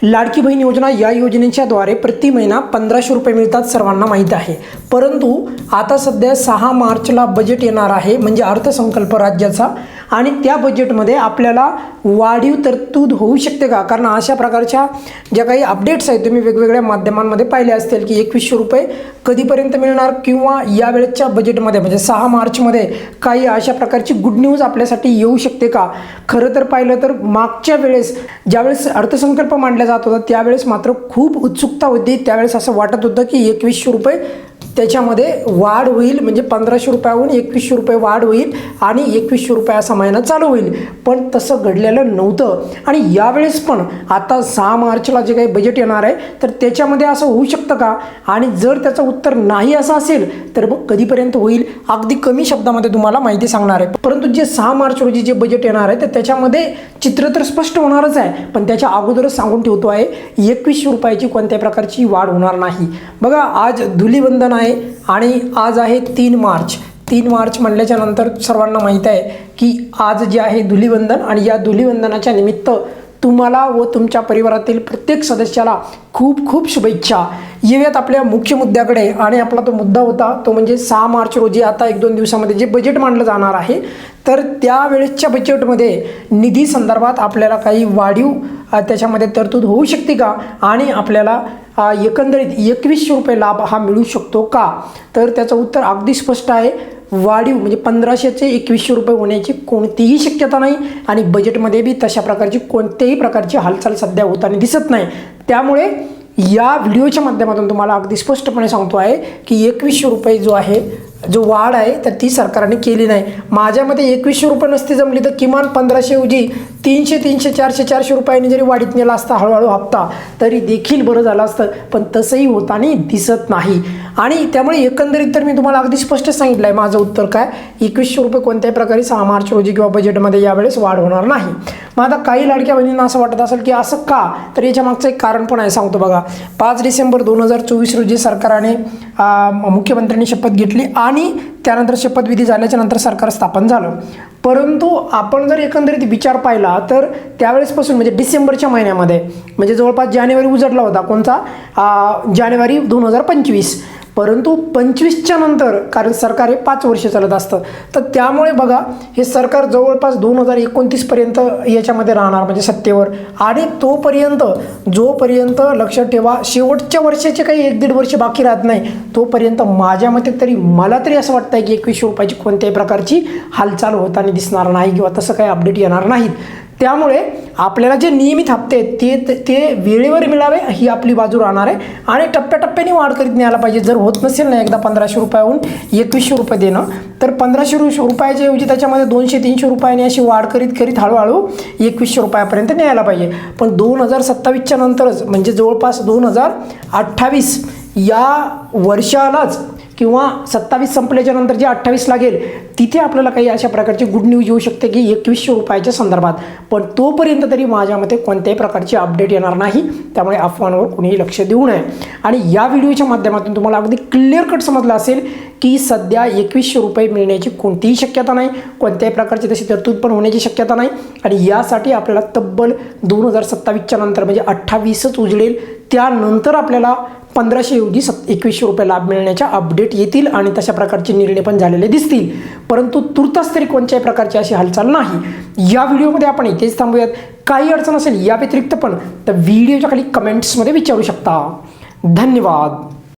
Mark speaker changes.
Speaker 1: लाडकी बहीण योजना या योजनेच्या द्वारे प्रति महिना 1500 रुपये मिळतात, सर्वांना माहीत आहे। परंतु आता सध्या 6 मार्चला बजेट येणार आहे, म्हणजे अर्थसंकल्प राज्याचा, आणि त्या बजेटमध्ये आपल्याला वाढीव तरतूद होऊ शकते का? कारण अशा प्रकारच्या ज्या काही अपडेट्स आहेत तुम्ही वेगवेगळ्या माध्यमांमध्ये पाहिले असतील की 2100 रुपये कधीपर्यंत मिळणार, किंवा यावेळेच्या बजेटमध्ये म्हणजे 6 मार्चमध्ये काही अशा प्रकारची गुड न्यूज आपल्यासाठी येऊ शकते का? खरं तर पाहिलं तर मागच्या वेळेस ज्यावेळेस अर्थसंकल्प मांडला जात होता त्यावेळेस मात्र खूप उत्सुकता होती। त्यावेळेस असं वाटत होतं की 2100 रुपये त्याच्यामध्ये वाढ होईल, म्हणजे 1500 रुपयाहून 2100 रुपये वाढ होईल आणि 2100 रुपये असा महिना चालू होईल, पण तसं घडलेलं नव्हतं। आणि यावेळेस पण आता 6 मार्चला जे काही बजेट येणार आहे तर त्याच्यामध्ये असं होऊ शकतं का? आणि जर त्याचं उत्तर नाही असं असेल तर मग कधीपर्यंत होईल, अगदी कमी शब्दामध्ये तुम्हाला माहिती सांगणार आहे। परंतु जे 6 मार्च रोजी जे बजेट येणार आहे तर त्याच्यामध्ये चित्र तर स्पष्ट होणारच आहे, पण त्याच्या अगोदरच सांगून ठेवतो आहे 2100 रुपयाची कोणत्याही प्रकारची वाढ होणार नाही। बघा, आज धुलीवंदन आहे आणि आज आहे 3 मार्च। 3 मार्च म्हणल्याच्या नंतर सर्वांना माहीत आहे की आज जे आहे धुलीवंदन, आणि या धुलीवंदनाच्या निमित्त तुम्हाला व तुमच्या परिवारातील प्रत्येक सदस्याला खूप खूप शुभेच्छा। येऊयात आपल्या मुख्य मुद्द्याकडे, आणि आपला तो मुद्दा होता तो म्हणजे 6 मार्च रोजी आता 1-2 दिवसामध्ये जे बजेट मांडलं जाणार आहे तर त्यावेळेसच्या बजेटमध्ये निधी संदर्भात आपल्याला काही वाढीव त्याच्यामध्ये तरतूद होऊ शकते का? आणि आपल्याला एकंदरीत 2100 रुपये लाभ हा मिळू शकतो का? तर त्याचं उत्तर अगदी स्पष्ट आहे, वाढीव म्हणजे 1500चे 2100 रुपये होण्याची कोणतीही शक्यता नाही, आणि बजेटमध्ये बी तशा प्रकारची कोणत्याही प्रकारची हालचाल सध्या होताना दिसत नाही। त्यामुळे या व्हिडिओच्या माध्यमातून तुम्हाला अगदी स्पष्टपणे सांगतो आहे की 2100 रुपये जो वाढ आहे तर ती सरकारने केली नाही। माझ्या मते 2100 रुपये नसते जमली तर किमान 1500 ऐवजी 300, 400 रुपयांनी जरी वाढीत नेला असता हळूहळू हप्ता तरी देखील बरं झालं असतं, पण तसंही होताना दिसत नाही। आणि त्यामुळे एकंदरीत तर मी तुम्हाला अगदी स्पष्ट सांगितलं आहे माझं उत्तर काय, 2100 रुपये कोणत्याही प्रकारे 6 मार्च रोजी किंवा बजेटमध्ये यावेळेस वाढ होणार नाही। मग आता काही लाडक्या बहिणींना असं वाटत असेल की असं का, तर याच्या मागचं एक कारण पण आहे, सांगतो बघा। 5 डिसेंबर 2024 रोजी सरकारने मुख्यमंत्र्यांनी शपथ घेतली आणि त्यानंतर शपथविधी झाल्याच्या नंतर सरकार स्थापन झालं। परंतु आपण जर एकंदरीत विचार पाहिला तर त्यावेळेसपासून म्हणजे डिसेंबरच्या महिन्यामध्ये म्हणजे जवळपास जानेवारी उजडला होता, कोणता जानेवारी 2025, परंतु 25च्या नंतर, कारण सरकार हे 5 वर्ष चालत असतं, तर त्यामुळे बघा हे सरकार जवळपास 2029 पर्यंत याच्यामध्ये राहणार म्हणजे सत्तेवर, आणि जोपर्यंत लक्षात ठेवा शेवटच्या वर्षाचे काही 1-1.5 वर्ष बाकी राहत नाही तोपर्यंत माझ्या मते तरी मला तरी असं वाटतं आहे की 2100 रुपयाची कोणत्याही प्रकारची हालचाल होताना दिसणार नाही किंवा तसं काही अपडेट येणार नाहीत। त्यामुळे आपल्याला जे नियमित हप्ते आहेत ते वेळेवर मिळावे ही आपली बाजू राहणार आहे, आणि टप्प्याटप्प्याने वाढ करीत न्यायला पाहिजे। जर होत नसेल ना एकदा 1500 रुपयाहून 2100 रुपये देणं, तर 1500 रुपयाच्या ऐवजी त्याच्यामध्ये 200-300 रुपयांनी अशी वाढ करीत हळूहळू 2100 रुपयापर्यंत न्यायला पाहिजे। पण 2027च्या नंतरच म्हणजे जवळपास 2028 या वर्षालाच किंवा 27 संपल्याच्या नंतर जे 28 लागेल तिथे आपल्याला काही अशा प्रकारची गुड न्यूज येऊ शकते की 2100 रुपयाच्या संदर्भात, पण तोपर्यंत तरी माझ्या मते कोणत्याही प्रकारची अपडेट येणार नाही। त्यामुळे अफवांवर कोणीही लक्ष देऊ नये। आणि या व्हिडिओच्या माध्यमातून तुम्हाला अगदी क्लिअर कट समजलं असेल की सध्या 2100 रुपये मिळण्याची कोणतीही शक्यता नाही, कोणत्याही प्रकारची तशी तरतूद पण होण्याची शक्यता नाही, आणि यासाठी आपल्याला तब्बल 2027च्या नंतर म्हणजे 28च उजळेल, त्यानंतर आपल्याला 1500 ऐवजी 2100 रुपये लाभ मिळण्याच्या अपडेट येतील आणि तशा प्रकारचे निर्णय पण झालेले दिसतील। परंतु तुर्तास तरी कोणत्याही प्रकारची अशी हालचाल नाही। या व्हिडिओमध्ये आपण इथेच थांबूयात। काही अडचण असेल या व्यतिरिक्त पण तर व्हिडिओच्या खाली कमेंट्समध्ये विचारू शकता। धन्यवाद।